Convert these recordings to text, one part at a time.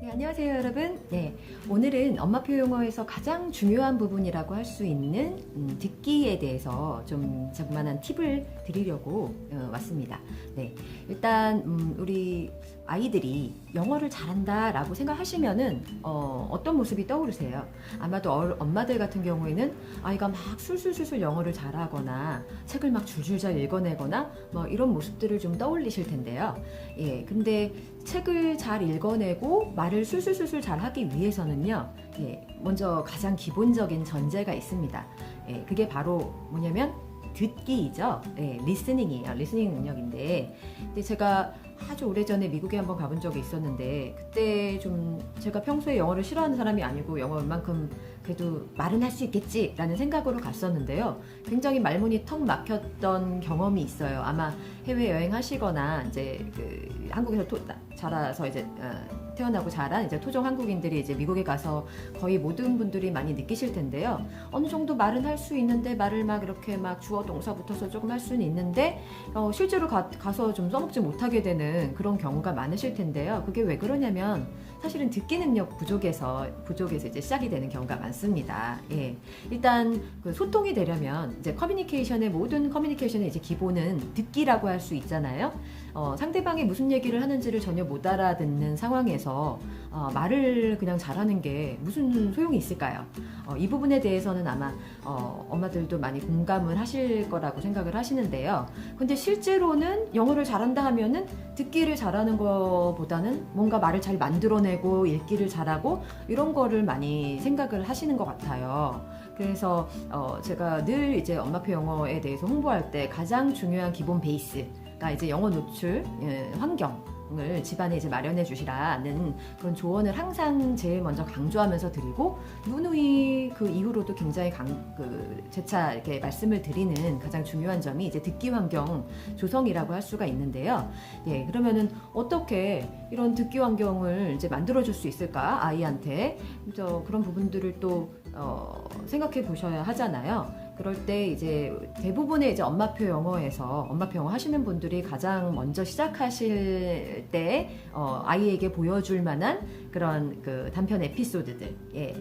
네, 안녕하세요 여러분. 네, 오늘은 엄마표 용어에서 가장 중요한 부분이라고 할 수 있는 듣기에 대해서 좀 자그마한 팁을 드리려고 왔습니다. 네, 일단 우리 아이들이 영어를 잘한다 라고 생각하시면은 어떤 모습이 떠오르세요? 아마도 엄마들 같은 경우에는 아이가 막 술술술술 영어를 잘하거나 책을 막 줄줄 잘 읽어내거나 뭐 이런 모습들을 좀 떠올리실 텐데요. 예, 근데 책을 잘 읽어내고 말을 술술술술 잘 하기 위해서는요, 예, 먼저 가장 기본적인 전제가 있습니다. 예, 그게 바로 뭐냐면 듣기이죠. 예, 리스닝이에요. 리스닝 능력인데, 근데 제가 아주 오래전에 미국에 한번 가본 적이 있었는데, 그때 좀 제가 평소에 영어를 싫어하는 사람이 아니고 영어 웬만큼 그래도 말은 할 수 있겠지라는 생각으로 갔었는데요. 굉장히 말문이 턱 막혔던 경험이 있어요. 아마 해외 여행하시거나 이제 한국에서 자라서 이제 태어나고 자란 이제 토종 한국인들이 이제 미국에 가서 거의 모든 분들이 많이 느끼실 텐데요. 어느 정도 말은 할 수 있는데 말을 막 이렇게 막 주어 동사 붙어서 조금 할 수는 있는데 실제로 가서 좀 써먹지 못하게 되는 그런 경우가 많으실 텐데요. 그게 왜 그러냐면 사실은 듣기 능력 부족에서 이제 시작이 되는 경우가 많습니다. 예. 일단 그 소통이 되려면 이제 모든 커뮤니케이션의 이제 기본은 듣기라고 할 수 있잖아요. 상대방이 무슨 얘기를 하는지를 전혀 못 알아듣는 상황에서 말을 그냥 잘하는 게 무슨 소용이 있을까요? 이 부분에 대해서는 아마 엄마들도 많이 공감을 하실 거라고 생각을 하시는데요. 근데 실제로는 영어를 잘한다 하면은 듣기를 잘하는 것보다는 뭔가 말을 잘 만들어내고 읽기를 잘하고 이런 거를 많이 생각을 하시는 것 같아요. 그래서 제가 늘 이제 엄마표 영어에 대해서 홍보할 때 가장 중요한 기본 베이스가 이제 영어 노출 환경을 집안에 이제 마련해 주시라는 그런 조언을 항상 제일 먼저 강조하면서 드리고, 누누이 그 이후로도 굉장히 재차 이렇게 말씀을 드리는 가장 중요한 점이 이제 듣기 환경 조성이라고 할 수가 있는데요. 예, 그러면은 어떻게 이런 듣기 환경을 이제 만들어줄 수 있을까, 아이한테. 그런 부분들을 또 생각해 보셔야 하잖아요. 그럴 때 이제 대부분의 이제 엄마표 영어 하시는 분들이 가장 먼저 시작하실 때 아이에게 보여줄 만한 그런 그 단편 에피소드들, 예,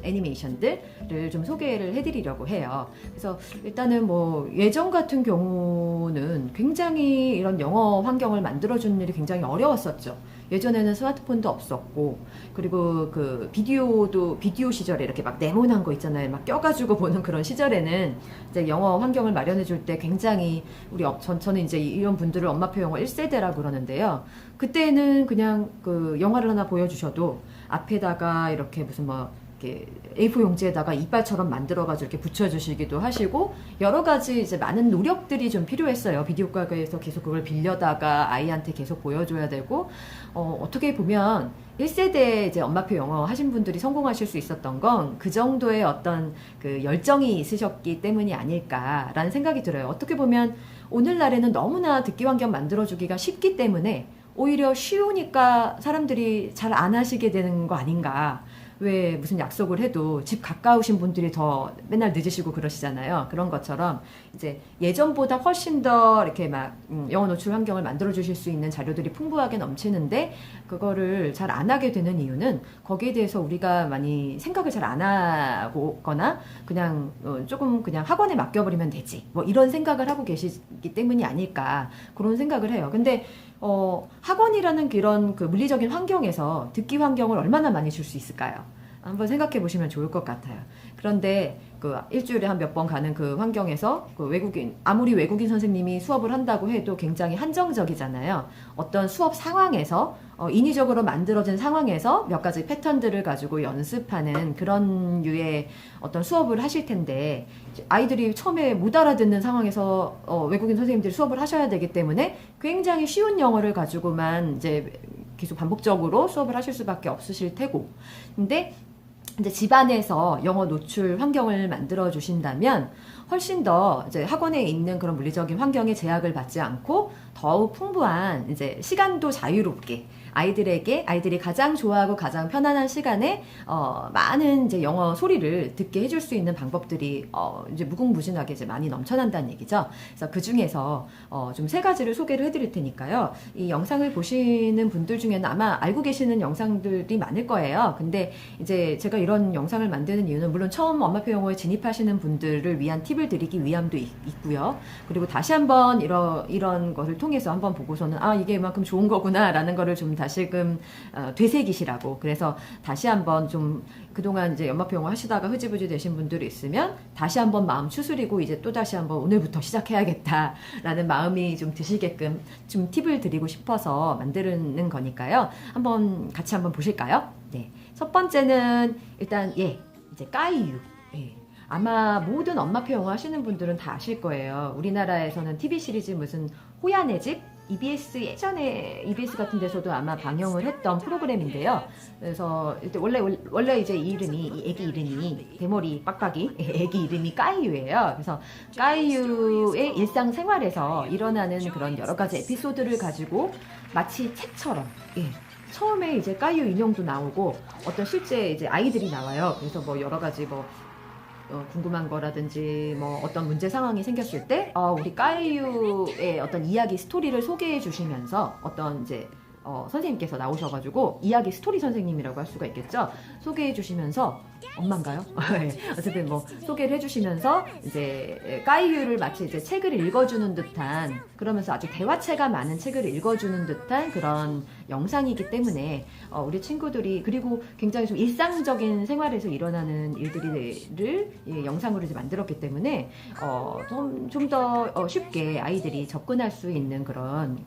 애니메이션들을 좀 소개를 해드리려고 해요. 그래서 일단은 뭐 예전 같은 경우는 굉장히 이런 영어 환경을 만들어주는 일이 굉장히 어려웠었죠. 예전에는 스마트폰도 없었고, 그리고 그 비디오 시절에 이렇게 막 네모난 거 있잖아요. 막 껴가지고 보는 그런 시절에는 이제 영어 환경을 마련해 줄 때 굉장히 저는 이제 이런 분들을 엄마표 영어 1세대라고 그러는데요. 그때는 그냥 그 영화를 하나 보여주셔도 앞에다가 이렇게 무슨 이렇게 A4 용지에다가 이빨처럼 만들어가지고 이렇게 붙여주시기도 하시고, 여러 가지 이제 많은 노력들이 좀 필요했어요. 비디오 가게에서 계속 그걸 빌려다가 아이한테 계속 보여줘야 되고, 어떻게 보면 1세대 이제 엄마표 영어 하신 분들이 성공하실 수 있었던 건 그 정도의 어떤 그 열정이 있으셨기 때문이 아닐까라는 생각이 들어요. 어떻게 보면 오늘날에는 너무나 듣기 환경 만들어주기가 쉽기 때문에 오히려 쉬우니까 사람들이 잘 안 하시게 되는 거 아닌가. 왜 무슨 약속을 해도 집 가까우신 분들이 더 맨날 늦으시고 그러시잖아요. 그런 것처럼 이제 예전보다 훨씬 더 이렇게 막 영어 노출 환경을 만들어 주실 수 있는 자료들이 풍부하게 넘치는데, 그거를 잘 안 하게 되는 이유는 거기에 대해서 우리가 많이 생각을 잘 안 하거나 그냥 조금 그냥 학원에 맡겨버리면 되지, 뭐 이런 생각을 하고 계시기 때문이 아닐까, 그런 생각을 해요. 근데 학원이라는 그런 그 물리적인 환경에서 듣기 환경을 얼마나 많이 줄 수 있을까요? 한번 생각해 보시면 좋을 것 같아요. 그런데 그 일주일에 한 몇 번 가는 그 환경에서 아무리 외국인 선생님이 수업을 한다고 해도 굉장히 한정적이잖아요. 어떤 수업 상황에서 인위적으로 만들어진 상황에서 몇 가지 패턴들을 가지고 연습하는 그런 류의 어떤 수업을 하실 텐데, 아이들이 처음에 못 알아듣는 상황에서 외국인 선생님들이 수업을 하셔야 되기 때문에 굉장히 쉬운 영어를 가지고만 이제 계속 반복적으로 수업을 하실 수밖에 없으실 테고, 근데 이제 집안에서 영어 노출 환경을 만들어 주신다면 훨씬 더 이제 학원에 있는 그런 물리적인 환경에 제약을 받지 않고 더욱 풍부한 이제 시간도 자유롭게 아이들이 가장 좋아하고 가장 편안한 시간에 많은 이제 영어 소리를 듣게 해줄 수 있는 방법들이 이제 무궁무진하게 이제 많이 넘쳐난다는 얘기죠. 그래서 그 중에서 좀 세 가지를 소개를 해드릴 테니까요. 이 영상을 보시는 분들 중에는 아마 알고 계시는 영상들이 많을 거예요. 근데 이제 제가 이런 영상을 만드는 이유는 물론 처음 엄마표 영어에 진입하시는 분들을 위한 팁을 드리기 위함도 있고요. 그리고 다시 한번 이런 것을 통해서 한번 보고서는 이게 이만큼 좋은 거구나 라는 거를 좀 다시금 되새기시라고. 그래서 다시 한번 좀 그동안 이제 연마표 영어 하시다가 흐지부지 되신 분들이 있으면 다시 한번 마음 추스리고 이제 또 다시 한번 오늘부터 시작해야겠다라는 마음이 좀 드시게끔 좀 팁을 드리고 싶어서 만드는 거니까요. 같이 한번 보실까요? 네. 첫 번째는 일단 이제 까이유. 아마 모든 엄마표 영어 하시는 분들은 다 아실 거예요. 우리나라에서는 TV 시리즈 무슨 호야네 집? 예전에 EBS 같은 데서도 아마 방영을 했던 프로그램인데요. 그래서 원래 이제 이 애기 이름이 대머리 빡빡이 애기 이름이 까이유예요. 그래서 까이유의 일상생활에서 일어나는 그런 여러 가지 에피소드를 가지고 마치 책처럼 처음에 이제 까이유 인형도 나오고 어떤 실제 이제 아이들이 나와요. 그래서 뭐 여러 가지 궁금한 거라든지 어떤 문제 상황이 생겼을 때 우리 까이유의 어떤 이야기 스토리를 소개해 주시면서 어떤 이제 선생님께서 나오셔가지고 이야기 스토리 선생님이라고 할 수가 있겠죠. 소개해 주시면서 엄마인가요? 어쨌든 소개를 해주시면서 이제 까이유를 마치 이제 책을 읽어주는 듯한 그러면서 아주 대화체가 많은 책을 읽어주는 듯한 그런 영상이기 때문에 우리 친구들이 그리고 굉장히 좀 일상적인 생활에서 일어나는 일들을 영상으로 이제 만들었기 때문에 좀 더 쉽게 아이들이 접근할 수 있는 그런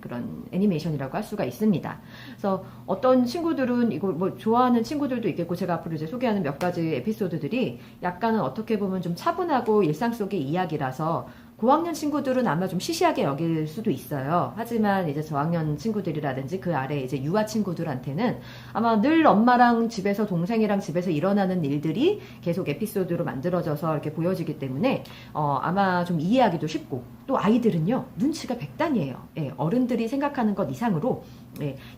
애니메이션이라고 할 수가 있습니다. 그래서 어떤 친구들은 이거 좋아하는 친구들도 있겠고 제가 앞으로 이제 소개하는 몇 가지 에피소드들이 약간은 어떻게 보면 좀 차분하고 일상 속의 이야기라서 고학년 친구들은 아마 좀 시시하게 여길 수도 있어요. 하지만 이제 저학년 친구들이라든지 그 아래 이제 유아 친구들한테는 아마 늘 엄마랑 집에서 동생이랑 집에서 일어나는 일들이 계속 에피소드로 만들어져서 이렇게 보여지기 때문에 아마 좀 이해하기도 쉽고 또 아이들은요 눈치가 백단이에요. 어른들이 생각하는 것 이상으로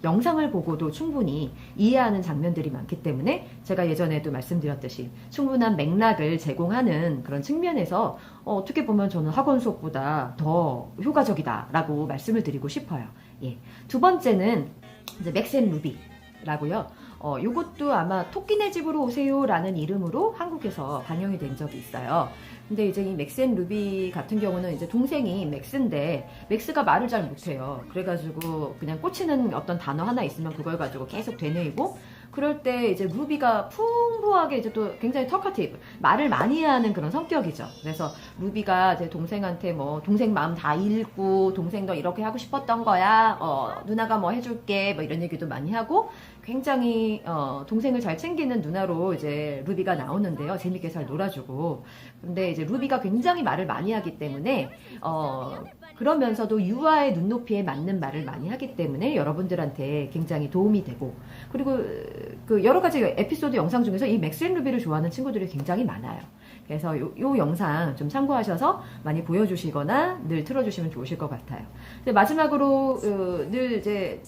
영상을 보고도 충분히 이해하는 장면들이 많기 때문에 제가 예전에도 말씀드렸듯이 충분한 맥락을 제공하는 그런 측면에서 어떻게 보면 저는 학원 수업보다 더 효과적이다라고 말씀을 드리고 싶어요. 두 번째는 이제 맥스 앤 루비라고요. 요것도 아마 토끼네 집으로 오세요라는 이름으로 한국에서 방영이 된 적이 있어요. 근데 이제 이 맥스 앤 루비 같은 경우는 이제 동생이 맥스인데 맥스가 말을 잘 못해요. 그래가지고 그냥 꽂히는 어떤 단어 하나 있으면 그걸 가지고 계속 되뇌이고 그럴 때 이제 루비가 풍부하게 이제 또 굉장히 터커티브 말을 많이 하는 그런 성격이죠. 그래서 루비가 제 동생한테 동생 마음 다 읽고 동생 너 이렇게 하고 싶었던 거야. 누나가 해줄게. 이런 얘기도 많이 하고 굉장히 동생을 잘 챙기는 누나로 이제 루비가 나오는데요. 재밌게 잘 놀아주고. 근데 이제 루비가 굉장히 말을 많이 하기 때문에 그러면서도 유아의 눈높이에 맞는 말을 많이 하기 때문에 여러분들한테 굉장히 도움이 되고 그리고 그 여러 가지 에피소드 영상 중에서 이 맥스 앤 루비를 좋아하는 친구들이 굉장히 많아요. 그래서 요 영상 좀 참고하셔서 많이 보여주시거나 늘 틀어주시면 좋으실 것 같아요. 마지막으로 늘 이제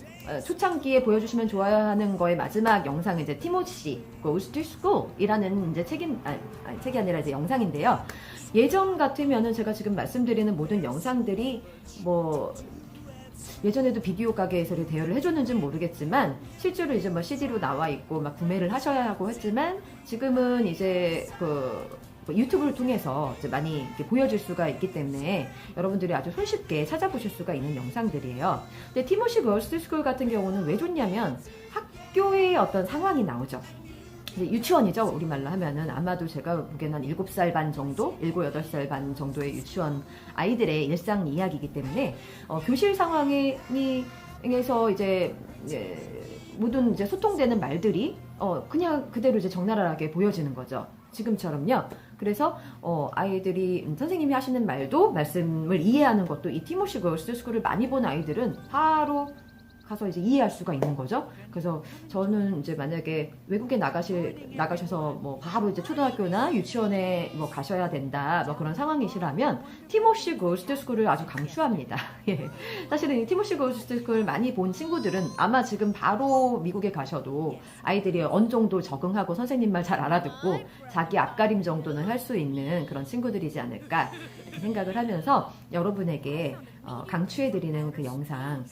초창기에 보여주시면 좋아하는 거의 마지막 영상은 이제 티모시 Goes to School이라는 이제 책이 아니라 이제 영상인데요. 예전 같으면은 제가 지금 말씀드리는 모든 영상들이 예전에도 비디오 가게에서 대여를 해줬는지는 모르겠지만 실제로 이제 CD로 나와 있고 구매를 하셔야 하고 했지만 지금은 이제 유튜브를 통해서 이제 많이 이렇게 보여줄 수가 있기 때문에 여러분들이 아주 손쉽게 찾아보실 수가 있는 영상들이에요. 근데 티모시 걸스 스쿨 같은 경우는 왜 좋냐면 학교의 어떤 상황이 나오죠. 유치원이죠. 우리말로 하면은 아마도 제가 보기에는 한 7살 반 정도, 7, 8살 반 정도의 유치원 아이들의 일상 이야기이기 때문에 교실 상황에서 이제 모든 이제 소통되는 말들이 그냥 그대로 이제 적나라하게 보여지는 거죠. 지금처럼요. 그래서 아이들이 선생님이 하시는 말씀을 이해하는 것도 이 티모시 걸스 스쿨을 많이 본 아이들은 바로 가서 이제 이해할 수가 있는 거죠. 그래서 저는 이제 만약에 외국에 나가셔서 뭐 바로 이제 초등학교나 유치원에 뭐 가셔야 된다 뭐 그런 상황이시라면 티모시 고스트 스쿨을 아주 강추합니다. 예. 사실은 이 티모시 고스트 스쿨 많이 본 친구들은 아마 지금 바로 미국에 가셔도 아이들이 어느 정도 적응하고 선생님 말 잘 알아듣고 자기 앞가림 정도는 할 수 있는 그런 친구들이지 않을까 생각을 하면서 여러분에게 강추해드리는 그 영상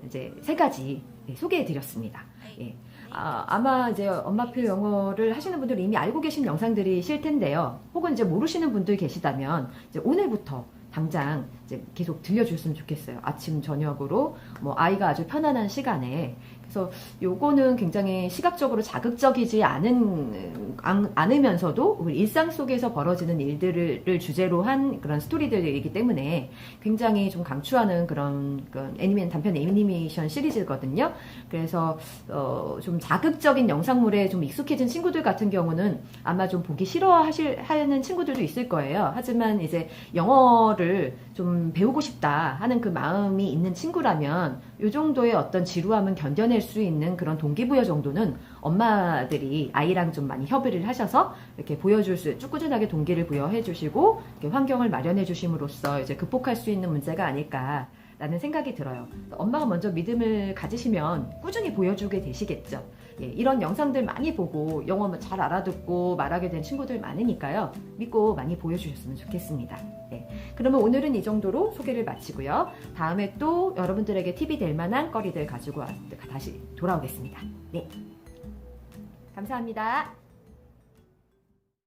이제 3가지 소개해드렸습니다. 예. 아마 이제 엄마표 영어를 하시는 분들 이미 알고 계신 영상들이실 텐데요. 혹은 이제 모르시는 분들 계시다면 이제 오늘부터 당장 이제 계속 들려주셨으면 좋겠어요. 아침 저녁으로 뭐 아이가 아주 편안한 시간에. 그래서 요거는 굉장히 시각적으로 자극적이지 않으면서도 우리 일상 속에서 벌어지는 일들을 주제로 한 그런 스토리들이기 때문에 굉장히 좀 강추하는 그런 단편 애니메이션 시리즈거든요. 그래서 좀 자극적인 영상물에 좀 익숙해진 친구들 같은 경우는 아마 좀 보기 싫어하는 친구들도 있을 거예요. 하지만 이제 영어를 좀 배우고 싶다 하는 그 마음이 있는 친구라면 이 정도의 어떤 지루함은 견뎌낼 수 있는 그런 동기부여 정도는 엄마들이 아이랑 좀 많이 협의를 하셔서 이렇게 쭉 꾸준하게 동기를 부여해 주시고 이렇게 환경을 마련해 주심으로써 이제 극복할 수 있는 문제가 아닐까라는 생각이 들어요. 엄마가 먼저 믿음을 가지시면 꾸준히 보여주게 되시겠죠. 예, 이런 영상들 많이 보고 영어 잘 알아듣고 말하게 된 친구들 많으니까요. 믿고 많이 보여주셨으면 좋겠습니다. 예, 그러면 오늘은 이 정도로 소개를 마치고요. 다음에 또 여러분들에게 팁이 될 만한 거리들 가지고 다시 돌아오겠습니다. 네, 감사합니다.